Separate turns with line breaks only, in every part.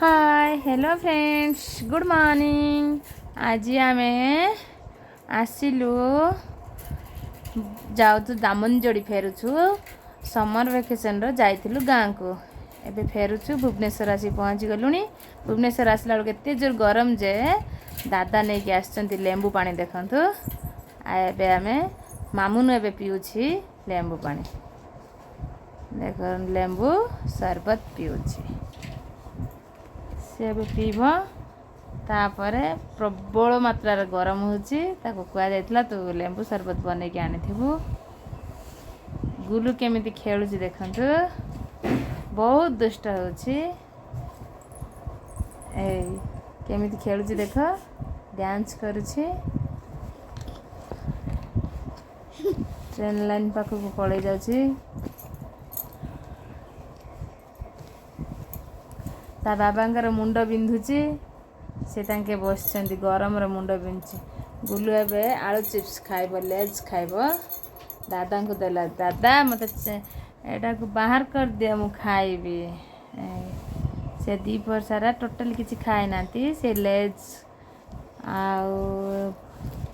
Hi hello friends good morning. आज आम आसिलु जाऊ दामनजोड़ी फेरुछु समर वेकेशन रो जाइथिलु गाँ को एबे फेरुछु भुवनेश्वर आसी पहुँची गलुनी। भुवनेश्वर आसला बेलू केते जोर गरम जे दादा नहीं कि आछंती लेंबू पानी देखंतु। एबे आमे मामुनु एबे पिउछि लेंबू पानी देख लेंबू शरबत पिउछि से भी पीब तापर प्रबल मात्रा गरम होची ताको कुआ जाइतला तो लेंबू शरबत बने के आनी थिबु। गुलू केमिति खेलुची देखंतु बहुत दुष्ट होची ए केमिति खेलुची देख डांस करूची ट्रेन लाइन पाखक पड़े जाउची ता बाबांकर मुंड बिंधुची से तांके बसचंती गरम रे मुंड बिंधुची। गुलू एबे आलू चिप्स खाइबो लेज खाइबो दादा को देला दादा मते एटा को बाहर कर दे मु खाइबी से दीपर सारा टोटल किछि खाइ नांती से लेज आउ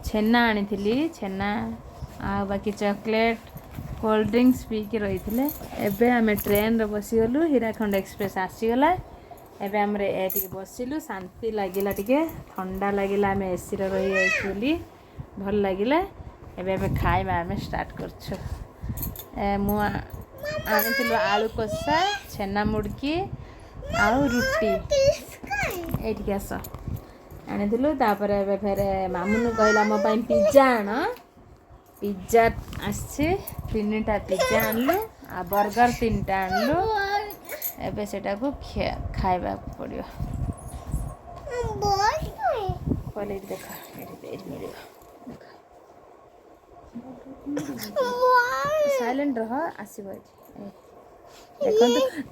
छेना आनी थिली छेना आ बाकी चॉकलेट कोल्ड ड्रिंक्स पी के रहिथिले। एबे हमें ट्रेन रे बसी गलु हीराखंड एक्सप्रेस आसी गला। एबे हमरे एटिके बसिलु शांति लागिला टिके ठंडा लागिला आमे एसी रे रही आइसुली भल लागिला। एबे एबे खाइबा आमे स्टार्ट करछु मु आनिथिलु आलू कसा छेना मुड़की आउ रुटी एटिके आस आनिथिलु। तापर एबे फेरे मामुनु कहला मो पई पिज्जा आण पिज्जा आछि तीनटा पिज्जा आनलु आ बर्गर तीनटा आनलु। एबे सेटा को खाइबा पड़ियो पहले देखा साइलेंट रह आसीबो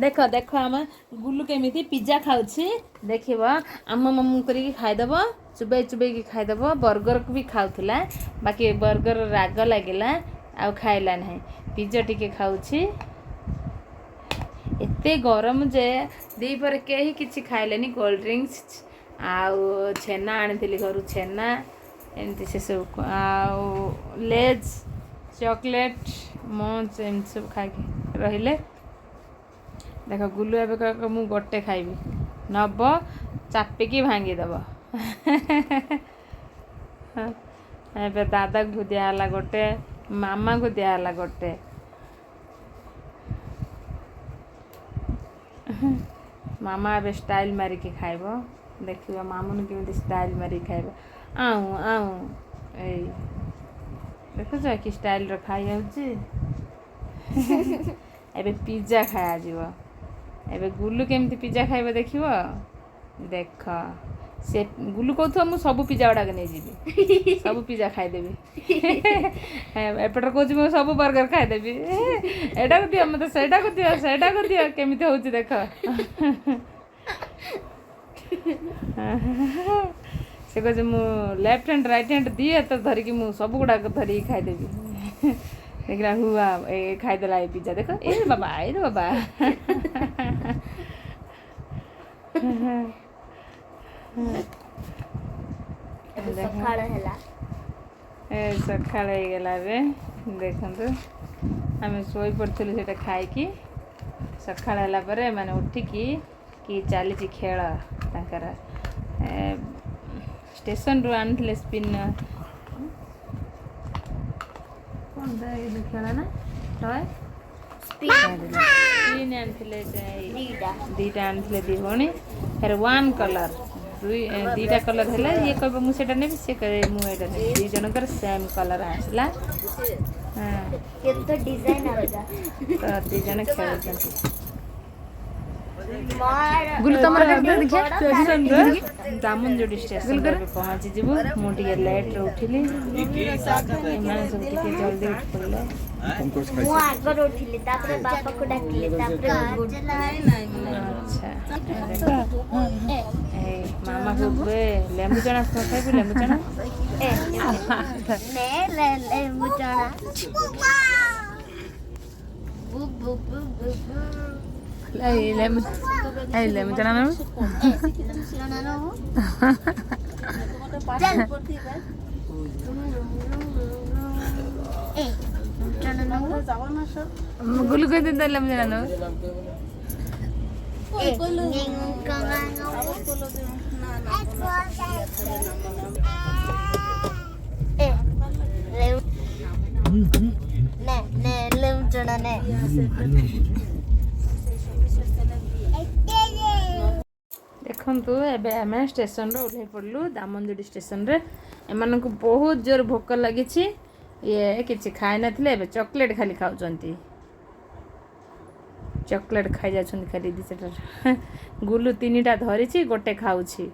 देख देख आम गुलू केमिति पिज्जा खाउछि देखिबो आम मम्मू करी खाइदब चुबे चुबे की खाइदब। बर्गर को भी खाउथला बाकी बर्गर राग लागिला आ खाइला नहीं पिज्जा टिके खाउछि एते गरम जे दी पर केही किछि खाइलेनी कोल्ड ड्रिंक्स आउ छेना आनिथिली घरु छेना एमती से सब आउ लेज चॉकलेट मोज एम सब खाइ रहिले। देख गुलू एबे कह मु गोटे खाइबी नब चापिकी भांगी दब एबे दादा को दिया हला गोटे मामा को दिया हला गोटे मामा एबे स्टाइल मारी के खाइबो देखिबा मामुन केमिति स्टाइल मारी खाइबो आउ आउ ए देखो जा कि स्टाइल रे खाइ होउची एबे पिज्जा खाया जीवो एबे गुलू केमिति पिज्जा खाइबो देखिबो देख से गुलू कहथु हम सब पिज्जा उडा के नै जीबी सब पिज्जा खाइ देबी एपटर कहू मु सब बर्गर खाइ देबी एटा को दियो मते सेटा को दियो केमिति होउची देख से कहू मु लेफ्ट हैंड राइट हैंड दिए तो धरी कि मु सब गुडा को धरी खाइ देबी देखला हुआ ए खाइ देला ए पिज्जा देख ए रे बाबा सकाळ गला देखु आम शोई पड़ू से खाई सकाळ है मैंने उठिकी कि चली खेल तांकर स्टेशन रू आनी स्पिनर कौन खेल ना टॉय स्पिन आनी दीटा आनी दी भणी फिर वन कलर दीटा कलर है ये कह मुझे ने सी कहे मुझे दी जनकर सेम कलर आसला तो दी जन खेल गुलू तुम दामनजोड़ी स्टेशन पे पहुँची जीवु मुझे लेट रे उठिली सब जल्दी उठ पड़े मु आगर उठिली तापर बापा को डाकिली तापर अच्छा मामा को लेंबू चना खाइबू लेंबू चना ने लेंबू चना lemon chana no. Gulu ko din lemon chana no. देखु एबे आम स्टेशन ओह्ल पड़लु दामनजुड़ी स्टेशन रे एमान को बहुत जोर भोक लगी ये किसी खाई नथिले एबे चॉकलेट खाली खाउचंती चॉकलेट खाई जाछन खाली दिसटा गुलु तीनटा धरिछि गोटे खाउछि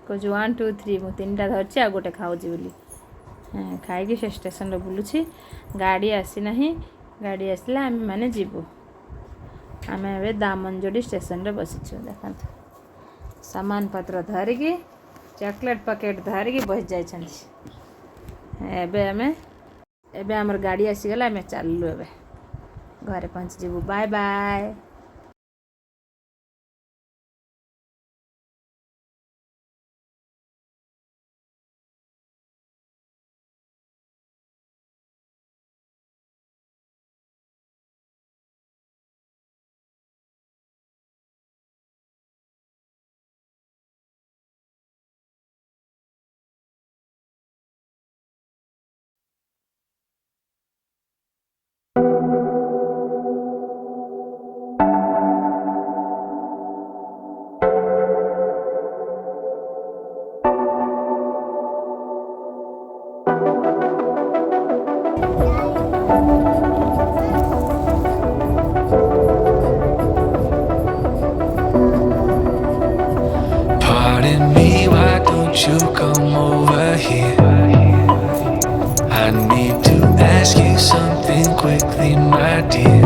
कुछ 1 2 3 मु तीनटा धरछि आ गोटे खाउछि बोली खाई से स्टेशन रे बुलुछि गाड़ी आसी नाही गाड़ी आसला आम माने जीवु आम ए दामनजुड़ी स्टेशन रे बसिछु देखंत सामान पत्र धरिकी चॉकलेट पैकेट धरिकी बस जाइछन्ति एबे हमर गाड़ी आसीगला आम चललु एबे घरे पहुँच जीवु bye bye.
Pardon me, why don't you come over here? I need to ask you something quickly, my dear.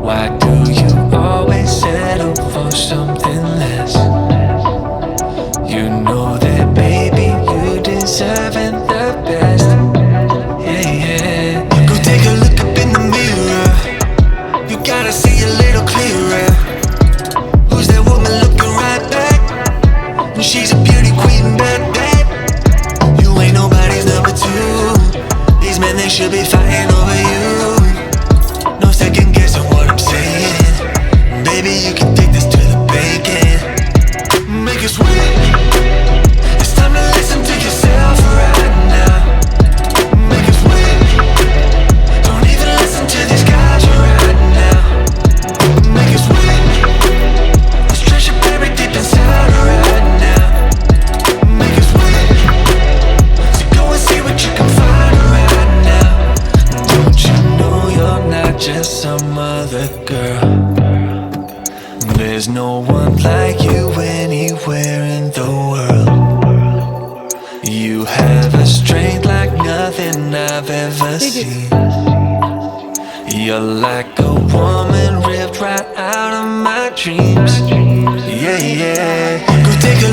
Why do you always settle for something less? You know that, baby, you deserving the best. Yeah, yeah. Go take a look up in the mirror. You gotta see a little clearer. Who's that woman looking right back? She's a beauty queen, bad, bad. You ain't nobody's number two. These men, they should be fighting over you. No second guessing what I'm saying. Baby, you can take this to the bacon. Make it sweet. It's time to listen to yourself right now. Make it sweet. Don't even listen to these guys right now. Make it sweet. Let's treasure buried deep inside right now. Make it sweet. So go and see what you can find right now. Don't you know you're not just some other girl? There's no one like you anywhere in the world. You have a strength like nothing I've ever seen. You're like a woman ripped right out of my dreams. Yeah, yeah. Go take a